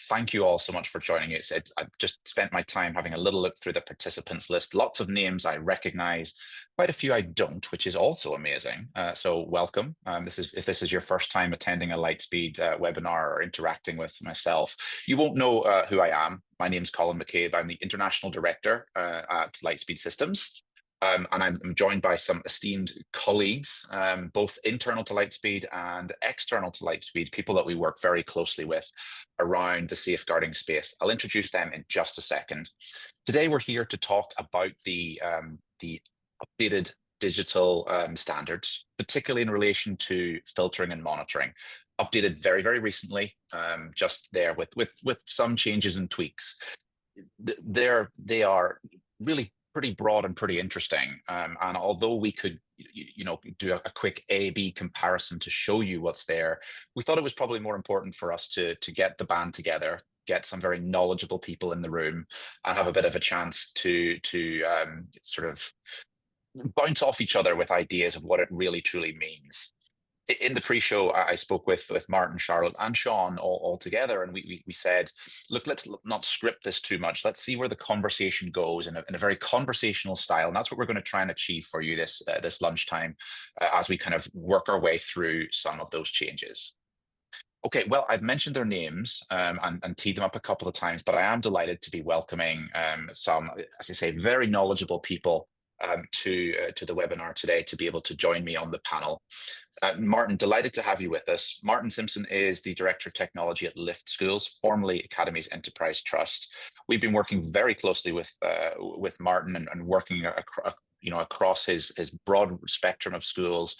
Thank you all so much for joining us. I've just spent my time having a little look through the participants list. Lots of names I recognize, quite a few I don't, which is also amazing. So welcome. If this is your first time attending a Lightspeed webinar or interacting with myself, you won't know who I am. My name's Colin McCabe. I'm the International Director at Lightspeed Systems. And I'm joined by some esteemed colleagues, both internal to Lightspeed and external to Lightspeed, people that we work very closely with around the safeguarding space. I'll introduce them in just a second. Today, we're here to talk about the updated digital standards, particularly in relation to filtering and monitoring. Updated very, very recently, just there with some changes and tweaks. They are really pretty broad and pretty interesting. And although we could, do a quick A/B comparison to show you what's there, we thought it was probably more important for us to get the band together, get some very knowledgeable people in the room, and have a bit of a chance to sort of bounce off each other with ideas of what it really truly means. In the pre-show, I spoke with Martin, Charlotte, and Shaun all together, and we said, look, let's not script this too much. Let's see where the conversation goes in a very conversational style, and that's what we're going to try and achieve for you this lunchtime as we kind of work our way through some of those changes. Okay, well, I've mentioned their names and teed them up a couple of times, but I am delighted to be welcoming some, as I say, very knowledgeable people to the webinar today to be able to join me on the panel. Martin, delighted to have you with us. Martin Simpson is the Director of Technology at Lift Schools, formerly Academies Enterprise Trust. We've been working very closely with Martin and working across his broad spectrum of schools,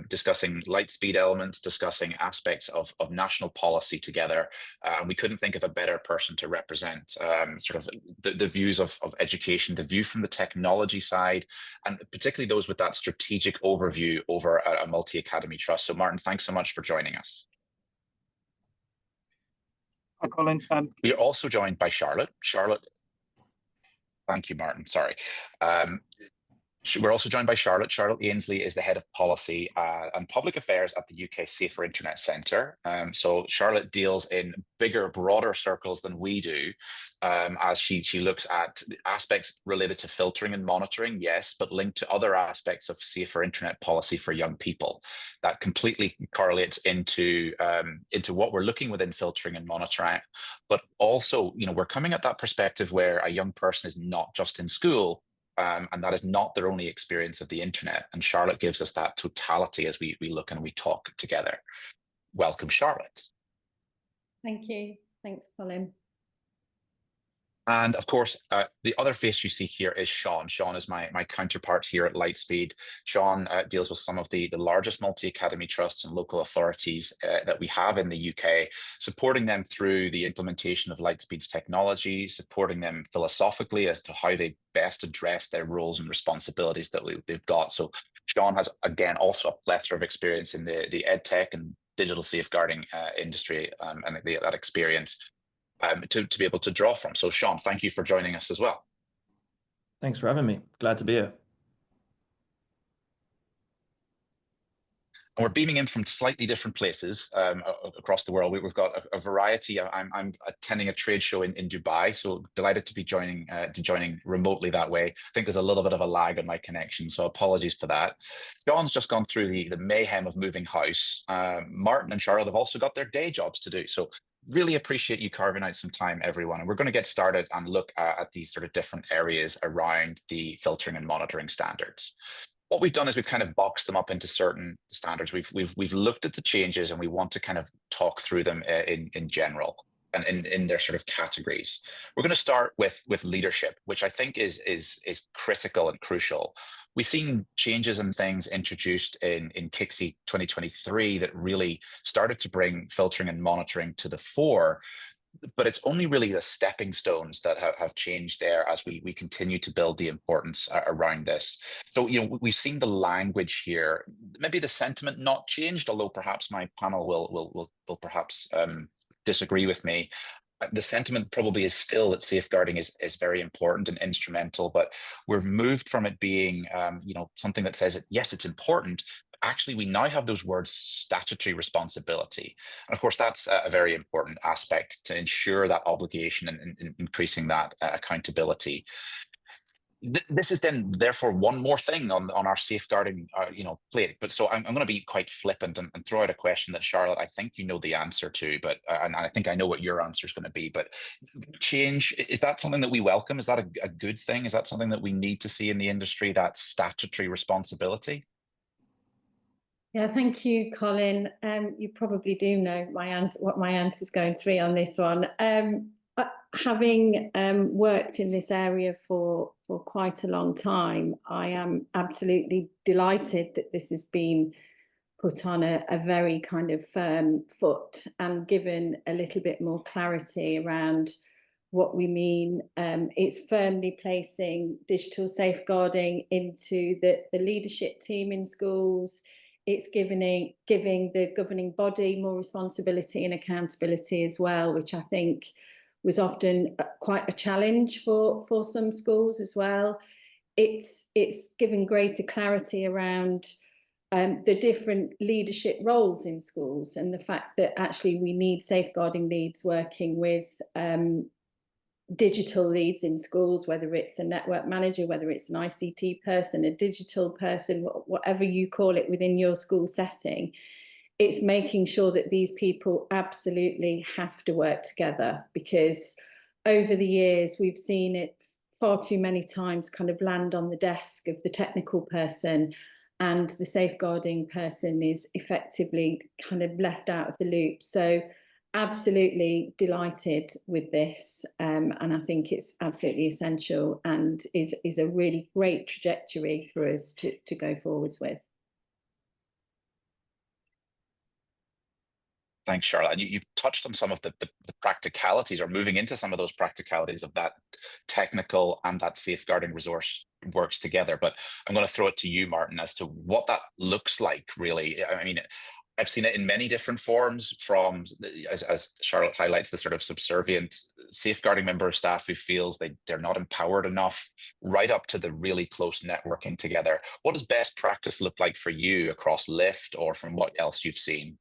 discussing Lightspeed elements, discussing aspects of national policy together. And we couldn't think of a better person to represent sort of the views of education, the view from the technology side, and particularly those with that strategic overview over a multi-academy trust. So Martin, thanks so much for joining us. Hi, Colin. We are also joined by Charlotte. Charlotte, thank you, Martin. Sorry. We're also joined by Charlotte. Charlotte Aynsley is the Head of Policy and Public Affairs at the UK Safer Internet Centre. So Charlotte deals in bigger, broader circles than we do, as she looks at aspects related to filtering and monitoring, yes, but linked to other aspects of safer internet policy for young people. That completely correlates into what we're looking within filtering and monitoring, but also, we're coming at that perspective where a young person is not just in school, and that is not their only experience of the internet. And Charlotte gives us that totality as we look and we talk together. Welcome, Charlotte. Thank you. Thanks, Colin. And of course, the other face you see here is Shaun. Shaun is my counterpart here at Lightspeed. Shaun deals with some of the largest multi-academy trusts and local authorities that we have in the UK, supporting them through the implementation of Lightspeed's technology, supporting them philosophically as to how they best address their roles and responsibilities that they've got. So Shaun has, again, also a plethora of experience in the ed tech and digital safeguarding industry and that experience to be able to draw from. So Shaun, thank you for joining us as well. Thanks for having me. Glad to be here. And we're beaming in from slightly different places across the world. We've got a variety. I'm attending a trade show in Dubai, so delighted to be joining remotely that way. I think there's a little bit of a lag on my connection, so apologies for that. Shaun's just gone through the mayhem of moving house. Martin and Charlotte have also got their day jobs to do, so really appreciate you carving out some time, everyone. And we're going to get started and look at these sort of different areas around the filtering and monitoring standards. What we've done is we've kind of boxed them up into certain standards. We've looked at the changes and we want to kind of talk through them in general and in their sort of categories. We're going to start with leadership, which I think is critical and crucial. We've seen changes and things introduced in KICSI 2023 that really started to bring filtering and monitoring to the fore, but it's only really the stepping stones that have changed there as we continue to build the importance around this. So, we've seen the language here, maybe the sentiment not changed, although perhaps my panel will perhaps disagree with me. The sentiment probably is still that safeguarding is very important and instrumental, but we've moved from it being, something that says, yes, it's important, actually we now have those words statutory responsibility. And of course, that's a very important aspect to ensure that obligation and increasing that accountability. This is then therefore one more thing on our safeguarding plate. But so I'm going to be quite flippant and throw out a question that, Charlotte, I think you know the answer to, but and I think I know what your answer is going to be. But change, is that something that we welcome? Is that a good thing? Is that something that we need to see in the industry, that statutory responsibility? Yeah, thank you, Colin. You probably do know my answer, what my answer is going to be on this one. Having worked in this area for quite a long time, I am absolutely delighted that this has been put on a very kind of firm foot and given a little bit more clarity around what we mean. It's firmly placing digital safeguarding into the leadership team in schools. It's giving the governing body more responsibility and accountability as well, which I think was often quite a challenge for some schools as well. It's given greater clarity around the different leadership roles in schools and the fact that actually we need safeguarding leads working with digital leads in schools, whether it's a network manager, whether it's an ICT person, a digital person, whatever you call it within your school setting. It's making sure that these people absolutely have to work together, because over the years we've seen it far too many times kind of land on the desk of the technical person, and the safeguarding person is effectively kind of left out of the loop. So absolutely delighted with this, and I think it's absolutely essential and is a really great trajectory for us to go forwards with. Thanks, Charlotte. And you've touched on some of the practicalities, or moving into some of those practicalities of that technical and that safeguarding resource works together. But I'm going to throw it to you, Martin, as to what that looks like, really. I mean, I've seen it in many different forms, from, as Charlotte highlights, the sort of subservient safeguarding member of staff who feels they're not empowered enough, right up to the really close networking together. What does best practice look like for you across LIFT, or from what else you've seen?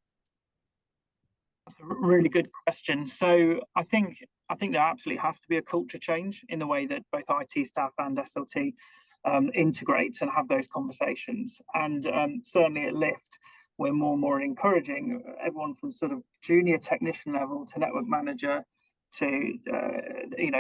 That's a really good question. So I think there absolutely has to be a culture change in the way that both IT staff and SLT integrate and have those conversations. And certainly at LIFT, we're more and more encouraging everyone from sort of junior technician level to network manager to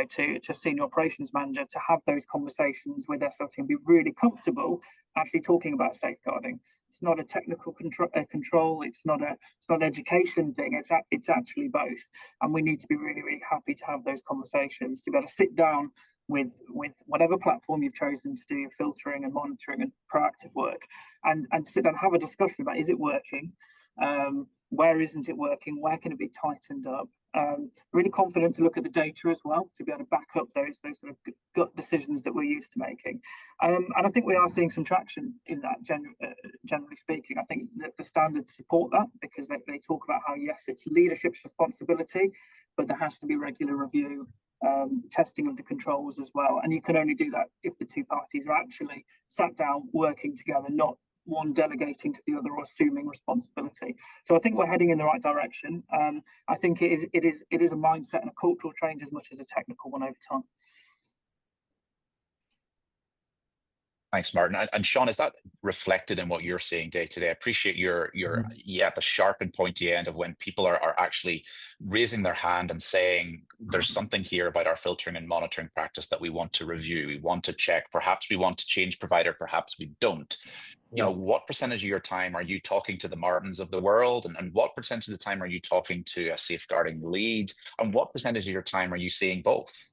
to senior operations manager to have those conversations with SLT and be really comfortable actually talking about safeguarding. It's not a technical control. It's not an education thing. It's actually both, and we need to be really, really happy to have those conversations, to be able to sit down with whatever platform you've chosen to do your filtering and monitoring and proactive work, and to sit down and have a discussion about, is it working? Where isn't it working? Where can it be tightened up? Really confident to look at the data as well, to be able to back up those sort of gut decisions that we're used to making. And I think we are seeing some traction in that, generally speaking. I think that the standards support that, because they talk about how, yes, it's leadership's responsibility, but there has to be regular review, testing of the controls as well. And you can only do that if the two parties are actually sat down working together, not one delegating to the other or assuming responsibility. So I think we're heading in the right direction. I think it is a mindset and a cultural change as much as a technical one over time. Thanks, Martin. And Shaun, is that reflected in what you're seeing day to day? I appreciate your at the sharp and pointy end of when people are actually raising their hand and saying, there's something here about our filtering and monitoring practice that we want to review, we want to check, perhaps we want to change provider, perhaps we don't. You know, what percentage of your time are you talking to the Martins of the world, and what percentage of the time are you talking to a safeguarding lead, and what percentage of your time are you seeing both?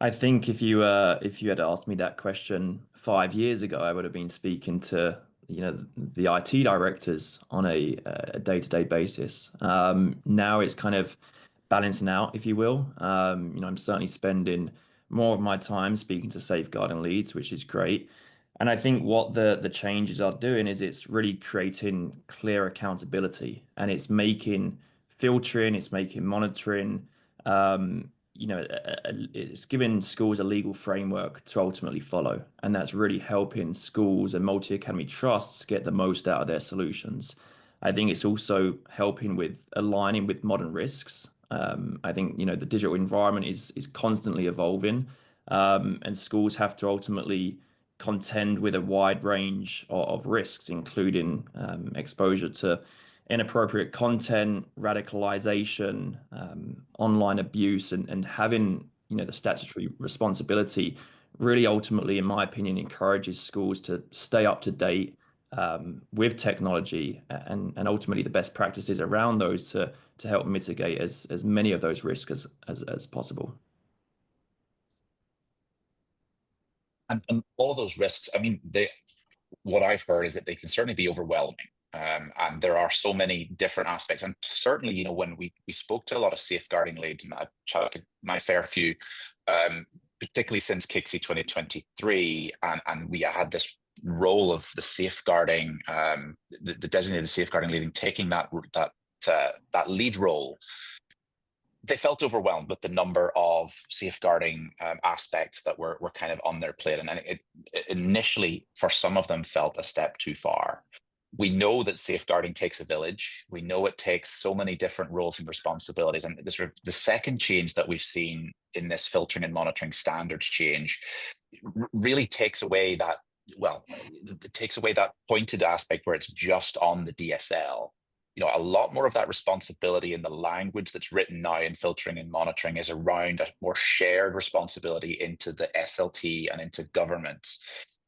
I think if you had asked me that question 5 years ago, I would have been speaking to the IT directors on a day-to-day basis. Now it's kind of balancing out, if you will. I'm certainly spending more of my time speaking to safeguarding leads, which is great. And I think what the changes are doing is it's really creating clear accountability, and it's making filtering, it's making monitoring, it's giving schools a legal framework to ultimately follow, and that's really helping schools and multi-academy trusts get the most out of their solutions. I think it's also helping with aligning with modern risks. I think the digital environment is constantly evolving, and schools have to ultimately contend with a wide range of risks, including exposure to inappropriate content, radicalization, online abuse, and having the statutory responsibility really ultimately, in my opinion, encourages schools to stay up to date with technology and ultimately the best practices around those to help mitigate as many of those risks as possible. And all of those risks, I mean, what I've heard is that they can certainly be overwhelming. And there are so many different aspects. And certainly, when we spoke to a lot of safeguarding leads, and I've chatted my fair few, particularly since KICSI 2023, and we had this role of the safeguarding, the designated safeguarding lead, taking that lead role. They felt overwhelmed with the number of safeguarding aspects that were kind of on their plate. And it initially, for some of them, felt a step too far. We know that safeguarding takes a village. We know it takes so many different roles and responsibilities. And the second change that we've seen in this filtering and monitoring standards change really takes away that, it takes away that pointed aspect where it's just on the DSL. A lot more of that responsibility in the language that's written now in filtering and monitoring is around a more shared responsibility into the SLT and into governments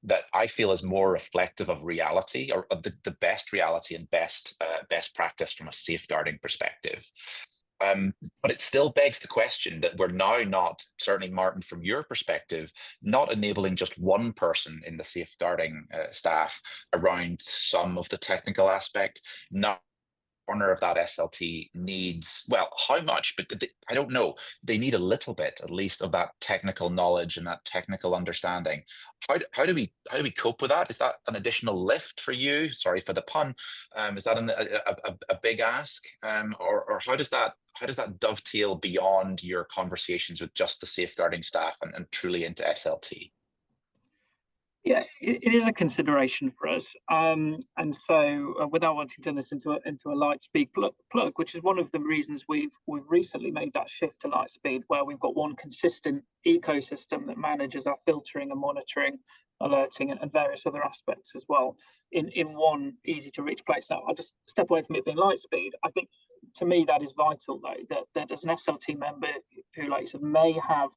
that I feel is more reflective of reality, or of the best reality and best practice from a safeguarding perspective. But it still begs the question that we're now not, certainly Martin, from your perspective, not enabling just one person in the safeguarding staff around some of the technical aspect. Not corner of that SLT needs, how much? But I don't know. They need a little bit, at least, of that technical knowledge and that technical understanding. How do we cope with that? Is that an additional lift for you? Sorry for the pun. Is that a big ask, or how does that dovetail beyond your conversations with just the safeguarding staff and truly into SLT? Yeah, it is a consideration for us, and so without wanting to turn this into a Lightspeed plug, which is one of the reasons we've recently made that shift to Lightspeed, where we've got one consistent ecosystem that manages our filtering and monitoring, alerting, and various other aspects as well in one easy to reach place. Now, I'll just step away from it being Lightspeed. I think to me that is vital, though, that as an SLT member who, like you said, may have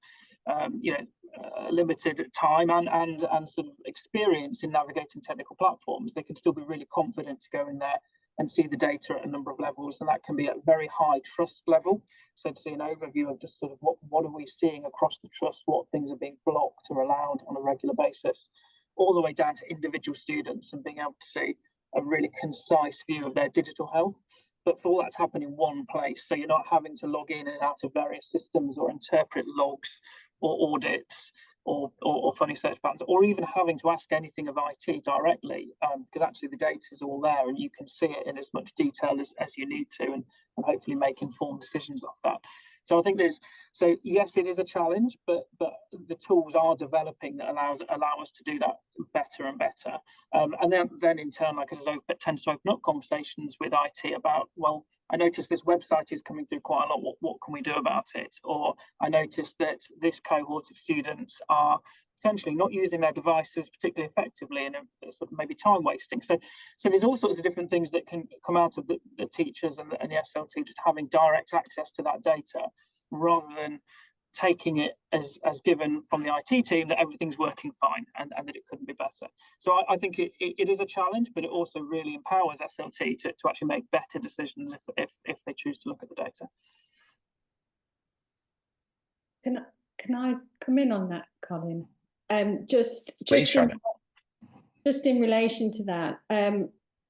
limited time and sort of experience in navigating technical platforms, they can still be really confident to go in there and see the data at a number of levels, and that can be at a very high trust level. So to see an overview of just sort of what are we seeing across the trust, what things are being blocked or allowed on a regular basis, all the way down to individual students, and being able to see a really concise view of their digital health. But for all that to happen in one place, so you're not having to log in and out of various systems or interpret logs or audits or funny search patterns, or even having to ask anything of IT directly, because actually the data is all there and you can see it in as much detail as you need to, and hopefully make informed decisions off that. So I think yes, it is a challenge, but the tools are developing that allow us to do that better and better. And then in turn, like I said, it tends to open up conversations with IT about, well, I noticed this website is coming through quite a lot. What can we do about it? Or I noticed that this cohort of students are potentially not using their devices particularly effectively and sort of maybe time wasting. So there's all sorts of different things that can come out of the teachers and the SLT just having direct access to that data, rather than taking it as given from the IT team that everything's working fine and that it couldn't be better. So I think it is a challenge, but it also really empowers SLT to actually make better decisions if they choose to look at the data. Can I come in on that, Colin? Just in relation to that,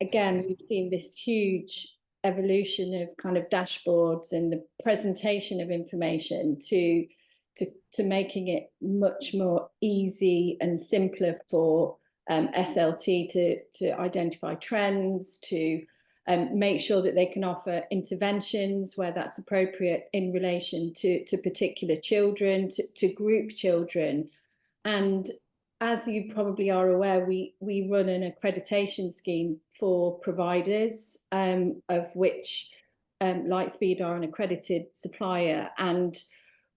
again, we've seen this huge evolution of kind of dashboards and the presentation of information to making it much more easy and simpler for SLT to identify trends, to make sure that they can offer interventions where that's appropriate in relation to particular children, to group children. And as you probably are aware, we run an accreditation scheme for providers, of which Lightspeed are an accredited supplier. And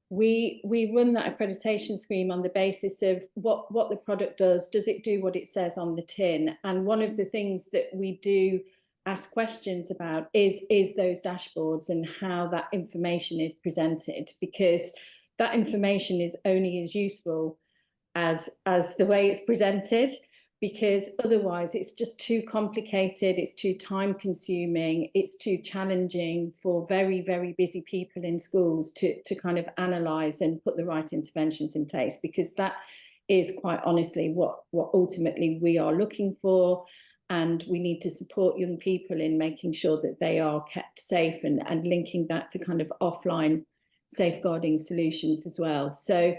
we run that accreditation scheme on the basis of what the product does. Does it do what it says on the tin? And one of the things that we do ask questions about is those dashboards and how that information is presented, because that information is only as useful as the way it's presented, because otherwise it's just too complicated, it's too time consuming, it's too challenging for very, very busy people in schools to kind of analyse and put the right interventions in place, because that is quite honestly what ultimately we are looking for. And we need to support young people in making sure that they are kept safe, and linking that to kind of offline safeguarding solutions as well. So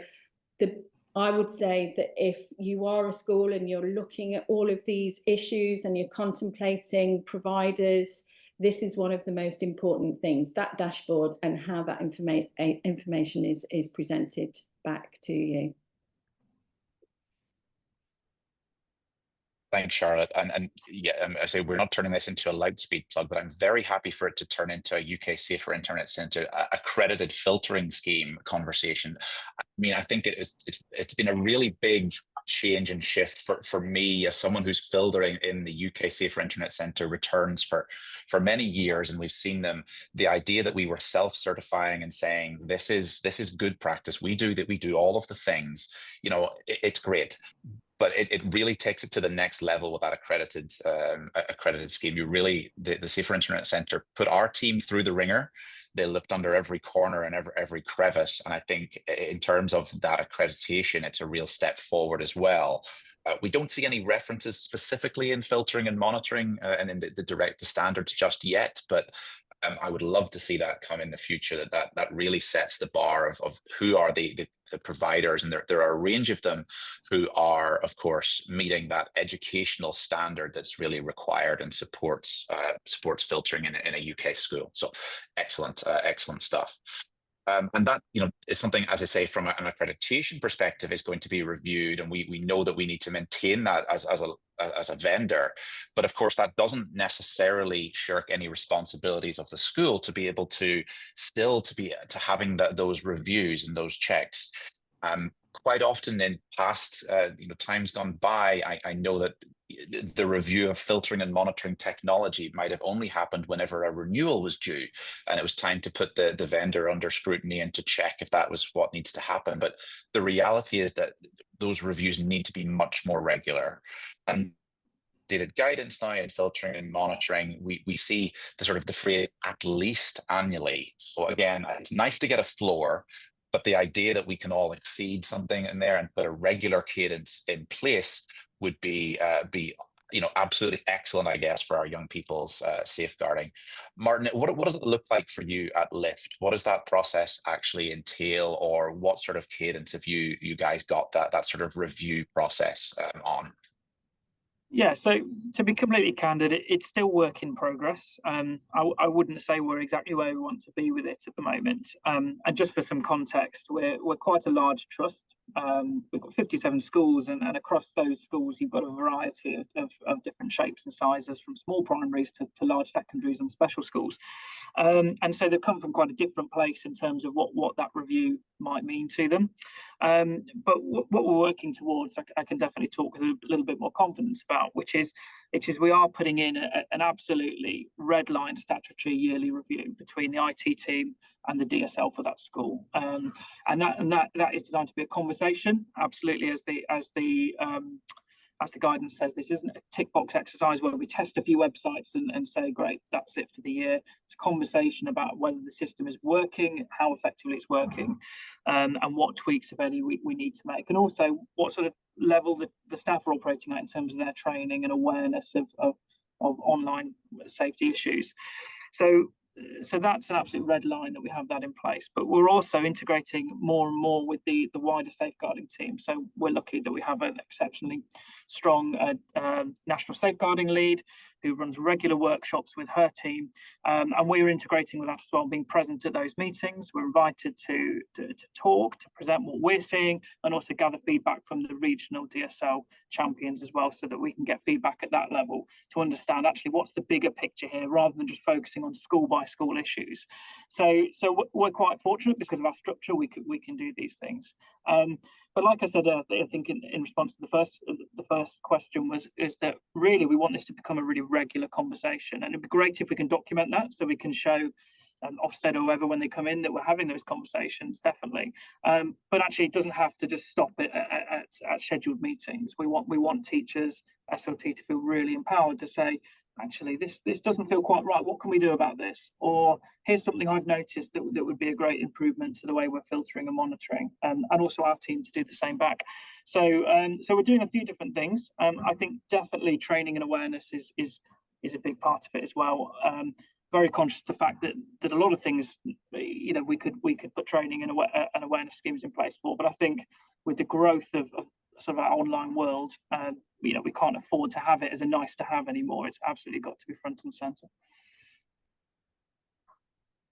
I would say that if you are a school and you're looking at all of these issues and you're contemplating providers, this is one of the most important things, that dashboard and how that information is presented back to you. Thanks, Charlotte. And yeah, I say we're not turning this into a Lightspeed plug, but I'm very happy for it to turn into a UK Safer Internet Centre accredited filtering scheme conversation. I mean, I think it's been a really big change and shift for me as someone who's filtering in the UK Safer Internet Centre returns for many years, and we've seen them. The idea that we were self-certifying and saying this is good practice. We do all of the things. You know, it's great. But it really takes it to the next level with that accredited scheme. You really, the Safer Internet Centre put our team through the ringer. They looked under every corner and every crevice. And I think in terms of that accreditation, it's a real step forward as well. We don't see any references specifically in filtering and monitoring and in the standards just yet, but I would love to see that come in the future, that really sets the bar of who are the providers, and there are a range of them who are, of course, meeting that educational standard that's really required and supports filtering in a UK school. So excellent stuff. And that, you know, is something, as I say, from an accreditation perspective, is going to be reviewed, and we know that we need to maintain that as a vendor. But of course, that doesn't necessarily shirk any responsibilities of the school to be able to having those reviews and those checks. Quite often in past times gone by, I know that the review of filtering and monitoring technology might have only happened whenever a renewal was due, and it was time to put the vendor under scrutiny and to check if that was what needs to happen. But the reality is that those reviews need to be much more regular. And updated guidance now in filtering and monitoring, we see the phrase at least annually. So again, it's nice to get a floor, but the idea that we can all exceed something in there and put a regular cadence in place would be absolutely excellent, I guess, for our young people's safeguarding. Martin, what does it look like for you at Lift? What does that process actually entail, or what sort of cadence have you guys got that sort of review process on? Yeah, so to be completely candid, it's still work in progress. I wouldn't say we're exactly where we want to be with it at the moment. And just for some context, we're quite a large trust. We've got 57 schools, and across those schools, you've got a variety of different shapes and sizes, from small primaries to large secondaries and special schools. And so they've come from quite a different place in terms of what that review might mean to them. But what we're working towards, I can definitely talk with a little bit more confidence about, which is we are putting in an absolutely red line statutory yearly review between the IT team and the DSL for that school, and that is designed to be a conversation, absolutely, as the guidance says. This isn't a tick box exercise where we test a few websites and say, great, that's it for the year. It's a conversation about whether the system is working, how effectively it's working, and what tweaks, if any, we need to make, and also what sort of level the staff are operating at in terms of their training and awareness of online safety issues. So that's an absolute red line that we have that in place. But we're also integrating more and more with the wider safeguarding team. So we're lucky that we have an exceptionally strong national safeguarding lead who runs regular workshops with her team, and we're integrating with that as well, being present at those meetings. We're invited to talk, to present what we're seeing, and also gather feedback from the regional DSL champions as well, so that we can get feedback at that level to understand actually what's the bigger picture here, rather than just focusing on school by school issues. So we're quite fortunate because of our structure. We can do these things. But like I said, I think in response to the first question is that really we want this to become a really regular conversation, and it'd be great if we can document that, so we can show Ofsted or whoever when they come in that we're having those conversations, definitely. But actually, it doesn't have to just stop it at scheduled meetings. We want teachers, SLT, to feel really empowered to say, actually, this doesn't feel quite right. What can we do about this? Or here's something I've noticed that would be a great improvement to the way we're filtering and monitoring, and also our team to do the same back. So we're doing a few different things. I think definitely training and awareness is a big part of it as well. Very conscious of the fact that a lot of things, you know, we could put training and awareness schemes in place for, but I think with the growth of sort of our online world, you know, we can't afford to have it as a nice to have anymore. It's absolutely got to be front and center.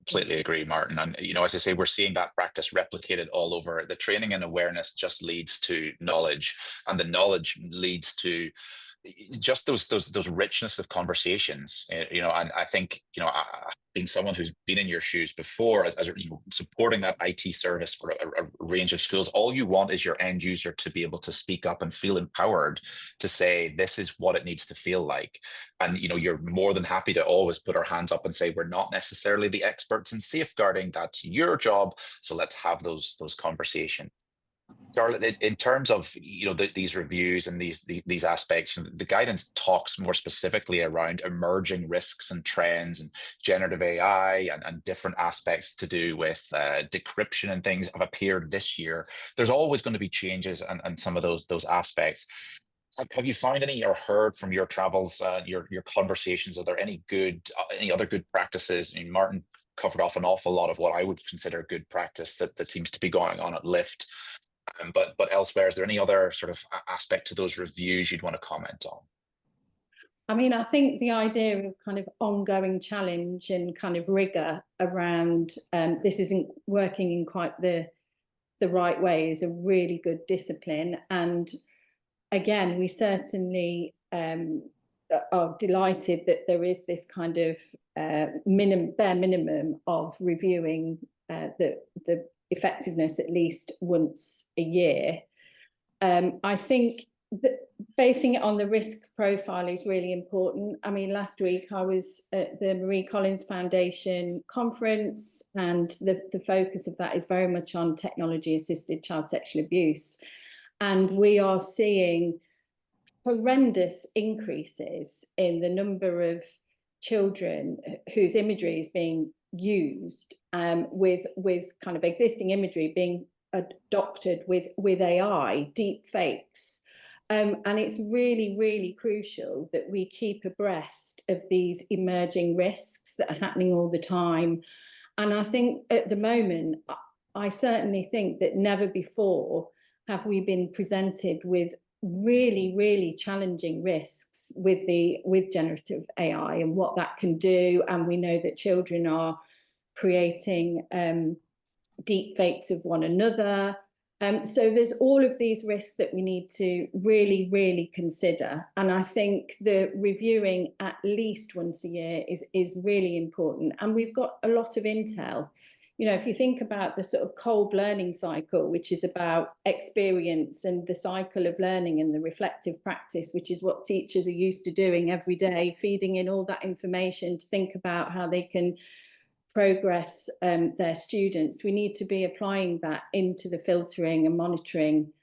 Completely agree, Martin. And, you know, as I say, we're seeing that practice replicated all over. The training and awareness just leads to knowledge, and the knowledge leads to just those richness of conversations, you know. And I think, you know, being someone who's been in your shoes before, as you know, supporting that IT service for a range of schools, all you want is your end user to be able to speak up and feel empowered to say, this is what it needs to feel like. And, you know, you're more than happy to always put our hands up and say, we're not necessarily the experts in safeguarding, that's your job, so let's have those conversations. Charlotte, in terms of, you know, these reviews and these aspects, the guidance talks more specifically around emerging risks and trends and generative AI and different aspects to do with decryption and things have appeared this year. There's always going to be changes and some of those aspects. Have you found any or heard from your travels, your conversations? Are there any other good practices? I mean, Martin covered off an awful lot of what I would consider good practice that seems to be going on at Lift. But elsewhere, is there any other sort of aspect to those reviews you'd want to comment on? I mean, I think the idea of kind of ongoing challenge and kind of rigor around this isn't working in quite the right way is a really good discipline. And again, we certainly are delighted that there is this kind of bare minimum of reviewing the effectiveness at least once a year. I think that basing it on the risk profile is really important. I mean, last week I was at the Marie Collins Foundation conference, and the focus of that is very much on technology-assisted child sexual abuse. And we are seeing horrendous increases in the number of children whose imagery is being used with kind of existing imagery being adopted with AI, deep fakes. And it's really, really crucial that we keep abreast of these emerging risks that are happening all the time. And I think at the moment, I certainly think that never before have we been presented with really, really challenging risks with generative AI and what that can do. And we know that children are creating deep fakes of one another. So there's all of these risks that we need to really, really consider. And I think the reviewing at least once a year is really important. And we've got a lot of intel. You know, if you think about the sort of cold learning cycle, which is about experience, and the cycle of learning and the reflective practice, which is what teachers are used to doing every day, feeding in all that information to think about how they can progress their students. We need to be applying that into the filtering and monitoring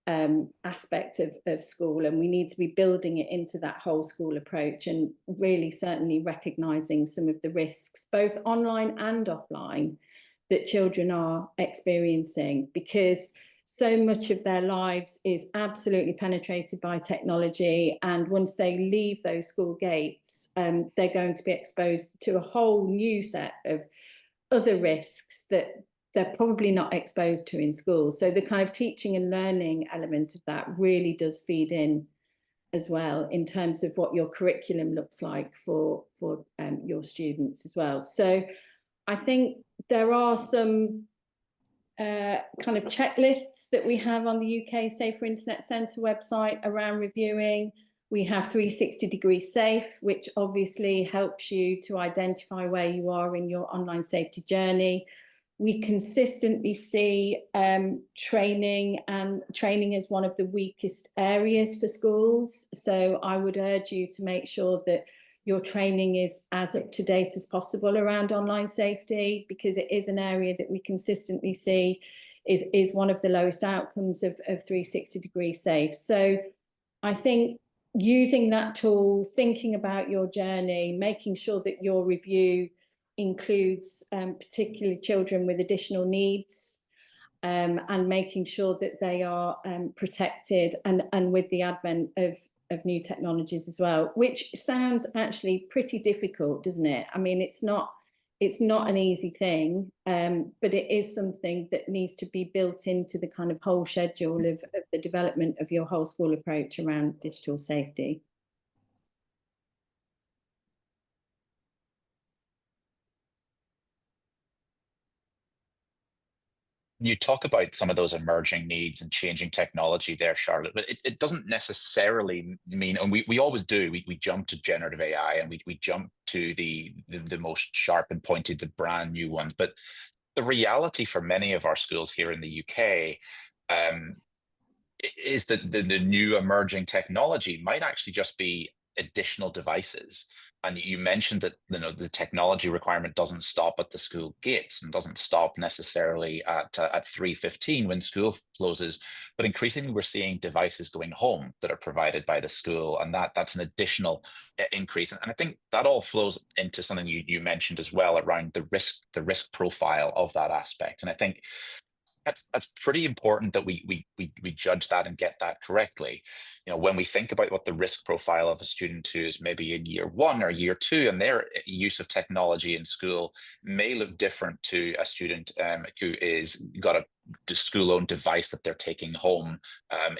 aspect of school, and we need to be building it into that whole school approach, and really certainly recognising some of the risks, both online and offline, that children are experiencing, because so much of their lives is absolutely penetrated by technology. And once they leave those school gates, they're going to be exposed to a whole new set of other risks that they're probably not exposed to in school. So the kind of teaching and learning element of that really does feed in as well, in terms of what your curriculum looks like for your students as well. So I think there are some kind of checklists that we have on the UK Safer Internet Centre website around reviewing. We have 360 Degree Safe, which obviously helps you to identify where you are in your online safety journey. We consistently see training as one of the weakest areas for schools. So I would urge you to make sure that your training is as up to date as possible around online safety, because it is an area that we consistently see is one of the lowest outcomes of 360 Degree Safe. So I think using that tool, thinking about your journey, making sure that your review includes particularly children with additional needs, and making sure that they are protected, and with the advent of new technologies as well, which sounds actually pretty difficult, doesn't it? I mean, it's not an easy thing, but it is something that needs to be built into the kind of whole schedule of the development of your whole school approach around digital safety. You talk about some of those emerging needs and changing technology there, Charlotte, but it doesn't necessarily mean, and we always do, we jump to generative AI, and we jump to the most sharp and pointed, the brand new ones. But the reality for many of our schools here in the UK is that the new emerging technology might actually just be additional devices. And you mentioned that the technology requirement doesn't stop at the school gates and doesn't stop necessarily at 3:15 when school closes, but increasingly we're seeing devices going home that are provided by the school, and that's an additional increase. And I think that all flows into something you mentioned as well around the risk profile of that aspect. And I think that's pretty important that we judge that and get that correctly. When we think about what the risk profile of a student who is maybe in year 1 or year 2, and their use of technology in school may look different to a student who is got a school-owned device that they're taking home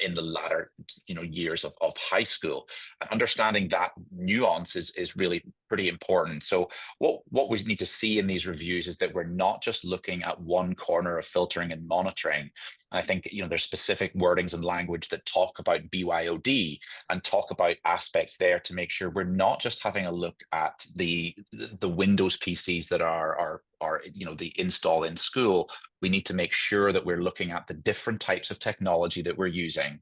in the latter years of high school. And understanding that nuance is really pretty important. So what we need to see in these reviews is that we're not just looking at one corner of filtering and monitoring. I think there's specific wordings and language that talk about BYOD and talk about aspects there to make sure we're not just having a look at the Windows PCs that are the install in school. We need to make sure that we're looking at the different types of technology that we're using,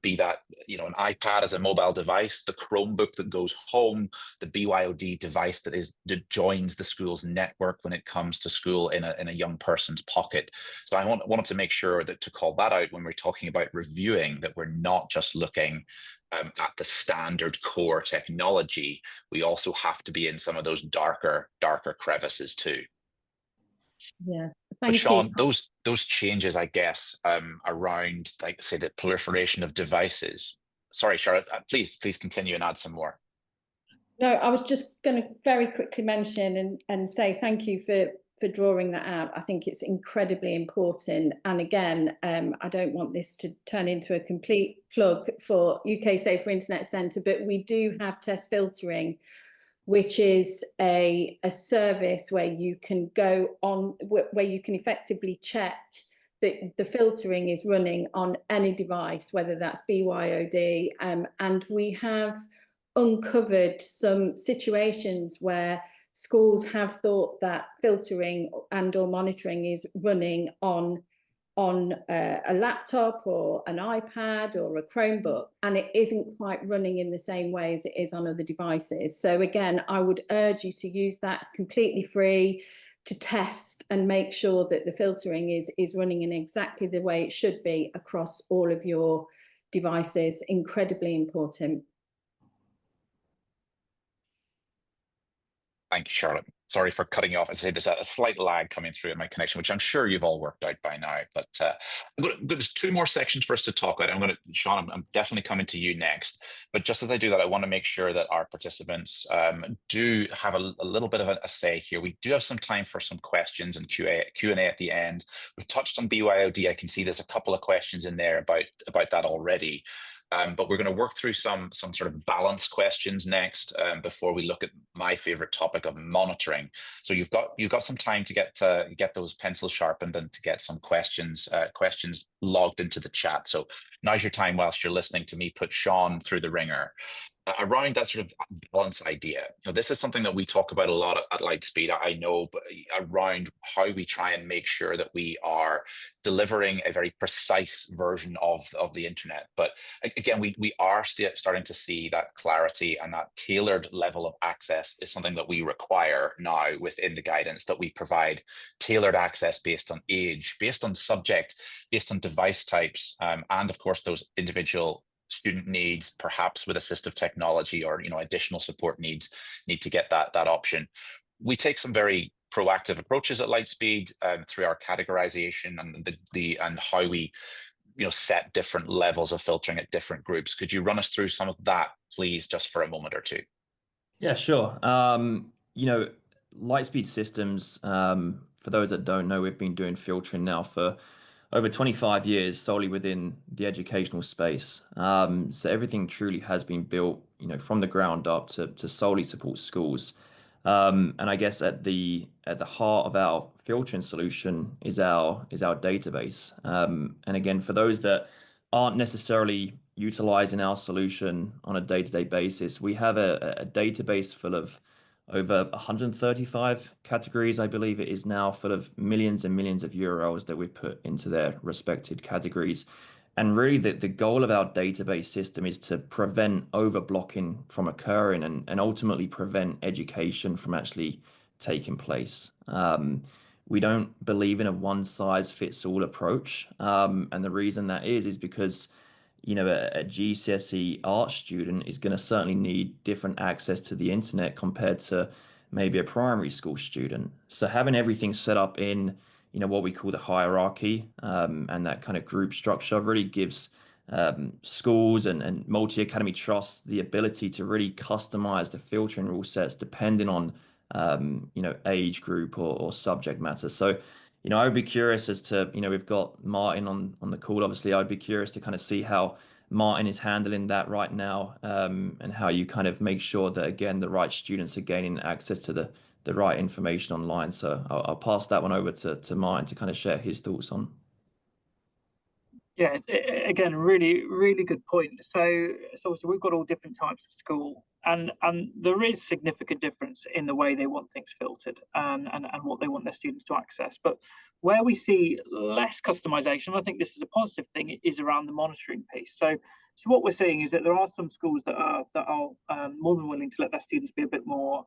be that an iPad as a mobile device, the Chromebook that goes home, the BYOD device that joins the school's network when it comes to school in a young person's pocket. So I wanted to make sure that to call that out when we're talking about reviewing, that we're not just looking at the standard core technology. We also have to be in some of those darker crevices too. Yeah, but Shaun, those changes, I guess, around, like, say, the proliferation of devices. Sorry, Charlotte, please continue and add some more. No, I was just going to very quickly mention and say thank you for drawing that out. I think it's incredibly important. And again, I don't want this to turn into a complete plug for UK Safer Internet Centre, but we do have test filtering, which is a service where you can go on, where you can effectively check that the filtering is running on any device, whether that's BYOD. And we have uncovered some situations where schools have thought that filtering and or monitoring is running on a laptop or an iPad or a Chromebook, and it isn't quite running in the same way as it is on other devices. So again, I would urge you to use that. It's completely free to test and make sure that the filtering is running in exactly the way it should be across all of your devices. Incredibly important. Thank you, Charlotte. Sorry for cutting you off. As I say, there's a slight lag coming through in my connection, which I'm sure you've all worked out by now. But there's 2 more sections for us to talk about. Shaun, I'm definitely coming to you next. But just as I do that, I want to make sure that our participants do have a little bit of a say here. We do have some time for some questions and Q&A at the end. We've touched on BYOD. I can see there's a couple of questions in there about that already. But we're going to work through some sort of balance questions next before we look at my favorite topic of monitoring. So you've got some time to get those pencils sharpened and to get some questions logged into the chat. So now's your time whilst you're listening to me put Shaun through the ringer around that sort of balance idea. This is something that we talk about a lot at Lightspeed, I know, but around how we try and make sure that we are delivering a very precise version of the internet. But again, we are starting to see that clarity, and that tailored level of access is something that we require now within the guidance, that we provide tailored access based on age, based on subject, based on device types, and of course those individual student needs, perhaps with assistive technology or additional support needs, need to get that option. We take some very proactive approaches at Lightspeed through our categorization and how we set different levels of filtering at different groups. Could you run us through some of that, please, just for a moment or two? Yeah, sure. Lightspeed Systems, for those that don't know, we've been doing filtering now for over 25 years solely within the educational space. So everything truly has been built, from the ground up to solely support schools. And I guess at the heart of our filtering solution is our database. And again, for those that aren't necessarily utilizing our solution on a day-to-day basis, we have a database full of over 135 categories, I believe it is now, full of millions and millions of URLs that we've put into their respected categories. And really the goal of our database system is to prevent overblocking from occurring and ultimately prevent education from actually taking place. We don't believe in a one-size-fits-all approach. And the reason that is because a GCSE art student is going to certainly need different access to the internet compared to maybe a primary school student. So having everything set up in, what we call the hierarchy, and that kind of group structure really gives schools and multi-academy trusts the ability to really customize the filtering rule sets depending on, age group or subject matter. So, I would be curious as to, we've got Martin on the call. Obviously, I'd be curious to kind of see how Martin is handling that right now, and how you kind of make sure that, again, the right students are gaining access to the right information online. So I'll pass that one over to Martin to kind of share his thoughts on. Yeah, again, really, really good point. So obviously we've got all different types of school, and there is significant difference in the way they want things filtered, and what they want their students to access. But where we see less customization, I think this is a positive thing, is around the monitoring piece. So what we're seeing is that there are some schools that are more than willing to let their students be a bit more,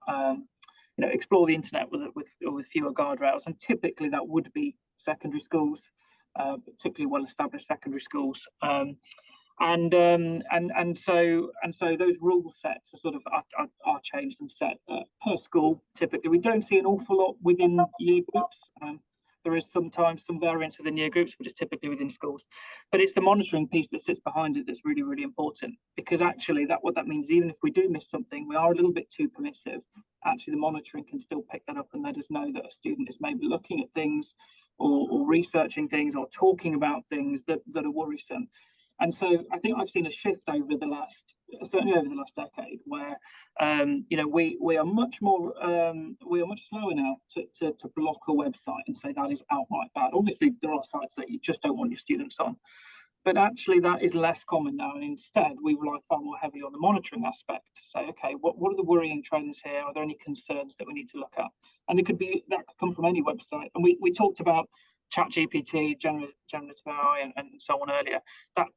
explore the internet with fewer guardrails, and typically that would be secondary schools. Particularly well-established secondary schools, and so those rule sets are sort of are changed and set per school. Typically, we don't see an awful lot within year groups. There is sometimes some variance within year groups, but it's typically within schools. But it's the monitoring piece that sits behind it that's really, really important, because actually what that means is even if we do miss something, we are a little bit too permissive. Actually, the monitoring can still pick that up and let us know that a student is maybe looking at things or researching things or talking about things that are worrisome. And so I think I've seen a shift certainly over the last decade, where we are much slower now to block a website and say that is outright bad. Obviously, there are sites that you just don't want your students on, but actually that is less common now. And instead, we rely far more heavily on the monitoring aspect to say, okay, what are the worrying trends here? Are there any concerns that we need to look at? And that could come from any website. And we talked about ChatGPT, generative AI, and so on earlier.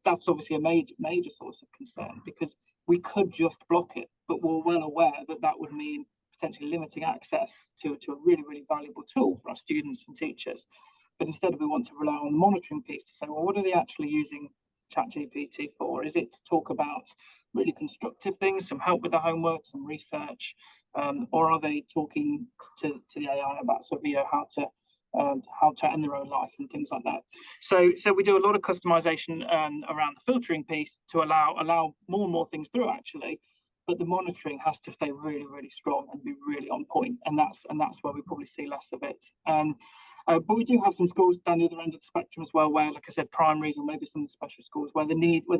That's obviously a major source of concern, because we could just block it, but we're well aware that would mean potentially limiting access to a really, really valuable tool for our students and teachers. But instead, we want to rely on the monitoring piece to say, well, what are they actually using ChatGPT for? Is it to talk about really constructive things, some help with the homework, some research, or are they talking to the AI about sort of how to end their own life and things like that? So we do a lot of customization around the filtering piece to allow more and more things through, actually. But the monitoring has to stay really, really strong and be really on point, and that's where we probably see less of it. But we do have some schools down the other end of the spectrum as well, where, like I said, primaries or maybe some special schools where they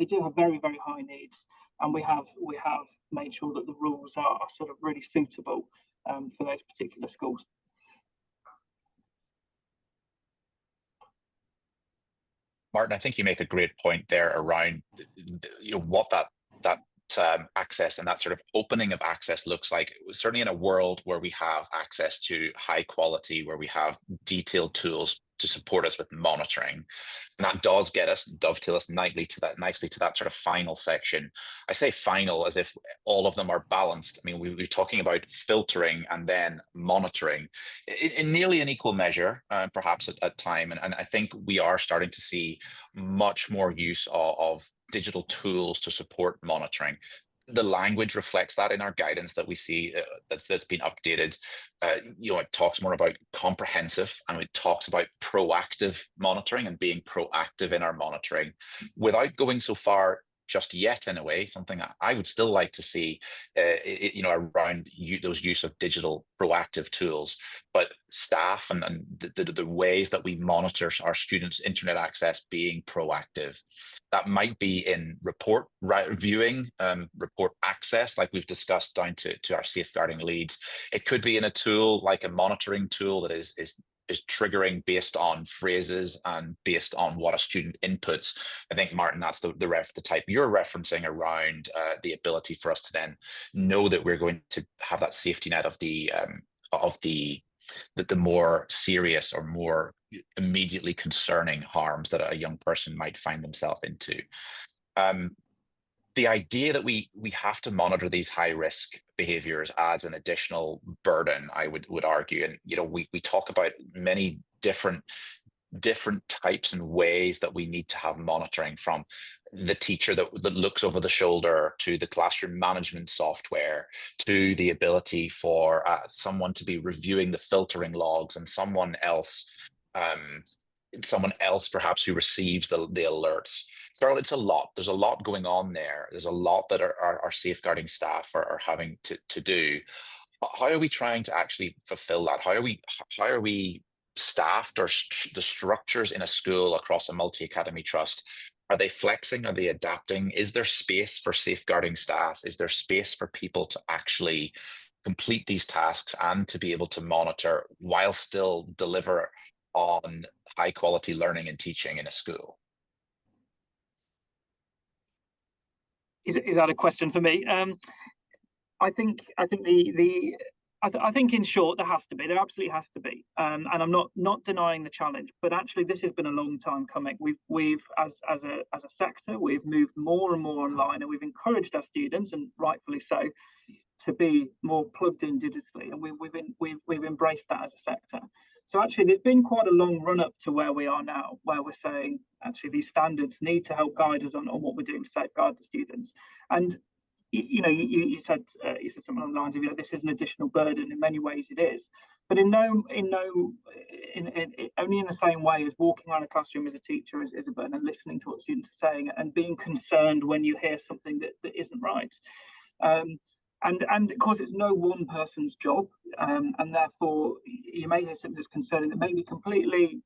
do have very, very high needs, and we have made sure that the rules are sort of really suitable for those particular schools. Martin, I think you make a great point there around what that access and that sort of opening of access looks like. Certainly in a world where we have access to high quality, where we have detailed tools to support us with monitoring, and that does dovetail us nicely to that sort of final section. I say final as if all of them are balanced. I mean, we're talking about filtering and then monitoring in nearly an equal measure, perhaps at time. And I think we are starting to see much more use of digital tools to support monitoring. The language reflects that in our guidance that we see that's been updated. It talks more about comprehensive, and it talks about proactive monitoring and being proactive in our monitoring without going so far just yet, in a way. Something I would still like to see, around those use of digital proactive tools, but staff and the ways that we monitor our students' internet access being proactive. That might be in report viewing, report access, like we've discussed, down to our safeguarding leads. It could be in a tool like a monitoring tool that is triggering based on phrases and based on what a student inputs. I think, Martin, that's the type you're referencing around the ability for us to then know that we're going to have that safety net of the more serious or more immediately concerning harms that a young person might find themselves into. The idea that we have to monitor these high risk behaviors adds an additional burden, I would argue. And we talk about many different types and ways that we need to have monitoring, from the teacher that looks over the shoulder, to the classroom management software, to the ability for someone to be reviewing the filtering logs, and someone else perhaps who receives the alerts. Charlotte, it's a lot. There's a lot going on there. There's a lot that our safeguarding staff are having to do. How are we trying to actually fulfill that? How are we staffed, or the structures in a school across a multi-academy trust? Are they flexing? Are they adapting? Is there space for safeguarding staff? Is there space for people to actually complete these tasks and to be able to monitor while still deliver on high quality learning and teaching in a school? Is that a question for me? I think in short, there absolutely has to be, and I'm not denying the challenge, but actually this has been a long time coming. We've as a sector, we've moved more and more online, and we've encouraged our students, and rightfully so, to be more plugged in digitally, and we've embraced that as a sector. So actually, there's been quite a long run up to where we are now, where we're saying actually these standards need to help guide us on what we're doing to safeguard the students. And you said something along the lines of, this is an additional burden. In many ways, it is, but only in the same way as walking around a classroom as a teacher is a burden, and listening to what students are saying and being concerned when you hear something that isn't right. And of course, it's no one person's job, and therefore you may hear something that's concerning that may be completely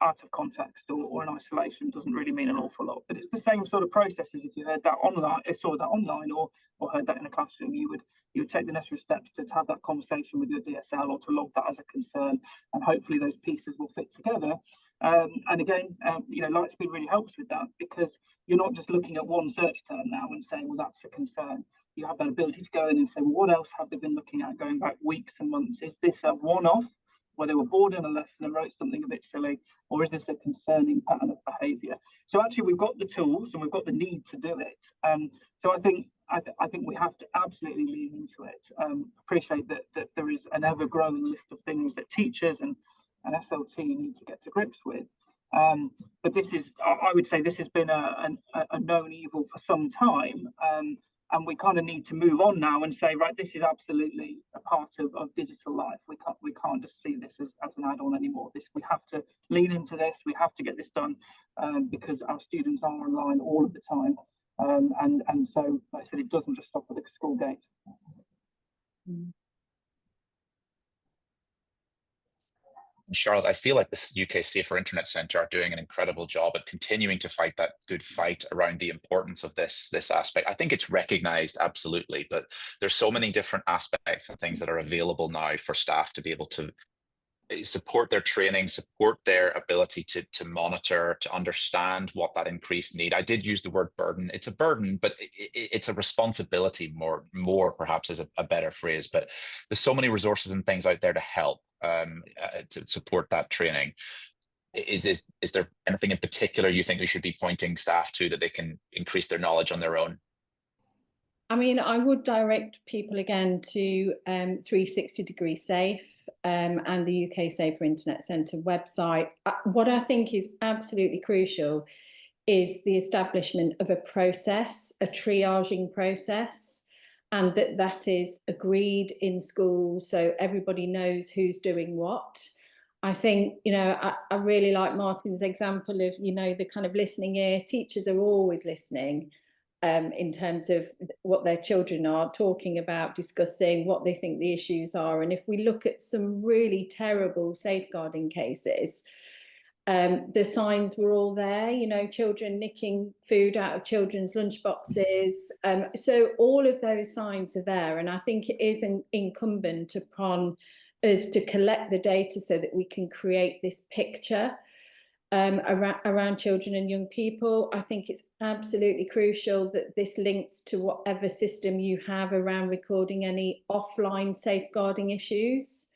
out of context or in isolation, doesn't really mean an awful lot. But it's the same sort of processes. If you heard that online, saw that online, or heard that in a classroom, you would take the necessary steps to have that conversation with your DSL, or to log that as a concern, and hopefully those pieces will fit together. And again, Lightspeed really helps with that, because you're not just looking at one search term now and saying, well, that's a concern. You have that ability to go in and say, well, what else have they been looking at going back weeks and months? Is this a one-off where they were bored in a lesson and wrote something a bit silly, or is this a concerning pattern of behaviour? So actually, we've got the tools and we've got the need to do it. So I think we have to absolutely lean into it. Appreciate that there is an ever-growing list of things that teachers and SLT need to get to grips with. But this is, I would say, this has been a known evil for some time. And we kind of need to move on now and say, right, this is absolutely a part of digital life. We can't just see this as an add-on anymore. We have to lean into this. We have to get this done, because our students are online all of the time. And so, like I said, it doesn't just stop at the school gate. Charlotte, I feel like this UK Safer Internet Centre are doing an incredible job at continuing to fight that good fight around the importance of this aspect. I think it's recognised, absolutely, but there's so many different aspects and things that are available now for staff to be able to support their training, support their ability to monitor, to understand what that increased need. I did use the word burden. It's a burden, but it's a responsibility more perhaps is a better phrase. But there's so many resources and things out there to help to support that training. Is there anything in particular you think we should be pointing staff to that they can increase their knowledge on their own? I mean, I would direct people again to 360 Degree Safe and the UK Safer Internet Centre website. What I think is absolutely crucial is the establishment of a process, a triaging process, and that is agreed in schools so everybody knows who's doing what. I think, I really like Martin's example of, the kind of listening ear. Teachers are always listening. In terms of what their children are talking about, discussing what they think the issues are. And if we look at some really terrible safeguarding cases, the signs were all there, children nicking food out of children's lunchboxes. So all of those signs are there. And I think it is incumbent upon us to collect the data so that we can create this picture around children and young people. I think it's absolutely crucial that this links to whatever system you have around recording any offline safeguarding issues.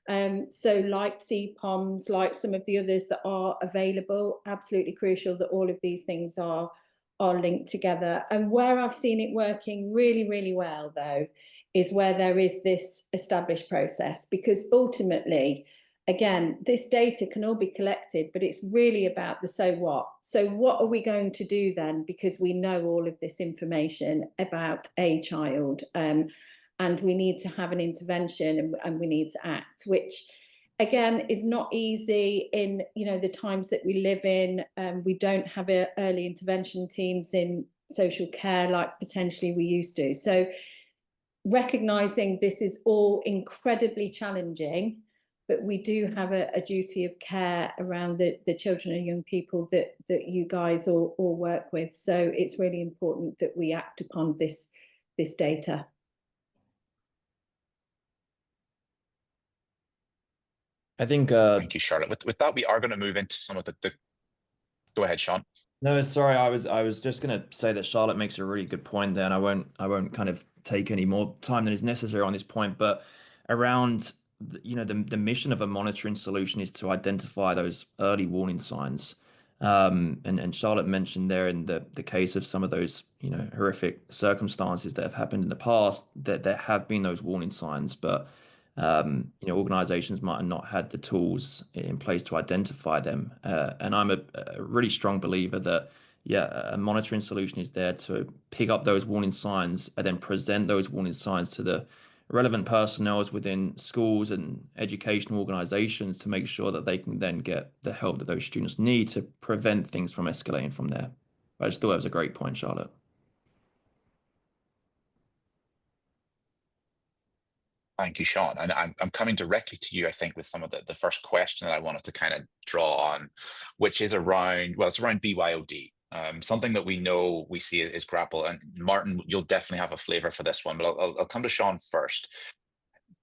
So like CPOMs, like some of the others that are available, absolutely crucial that all of these things are linked together. And where I've seen it working really, really well, though, is where there is this established process, because ultimately, again, this data can all be collected, but it's really about the so what. So what are we going to do then? Because we know all of this information about a child, and we need to have an intervention and we need to act, which again is not easy in the times that we live in. We don't have early intervention teams in social care like potentially we used to. So recognizing this is all incredibly challenging, but we do have a duty of care around the children and young people that you guys all work with. So it's really important that we act upon this data. I think Thank you, Charlotte. With that, we are going to move into some of the Go ahead, Shaun. No, sorry, I was just going to say that Charlotte makes a really good point there, and I won't kind of take any more time than is necessary on this point, but around the mission of a monitoring solution is to identify those early warning signs. And Charlotte mentioned there in the case of some of those horrific circumstances that have happened in the past, that there have been those warning signs, but organizations might have not had the tools in place to identify them. And I'm a really strong believer that, a monitoring solution is there to pick up those warning signs and then present those warning signs to the relevant personnel within schools and educational organizations to make sure that they can then get the help that those students need to prevent things from escalating from there. I just thought that was a great point, Charlotte. Thank you, Shaun. And I'm coming directly to you, I think, with some of the first question that I wanted to kind of draw on, which is around, it's around BYOD. Something that we see is grapple. And Martin, you'll definitely have a flavor for this one, but I'll come to Shaun first.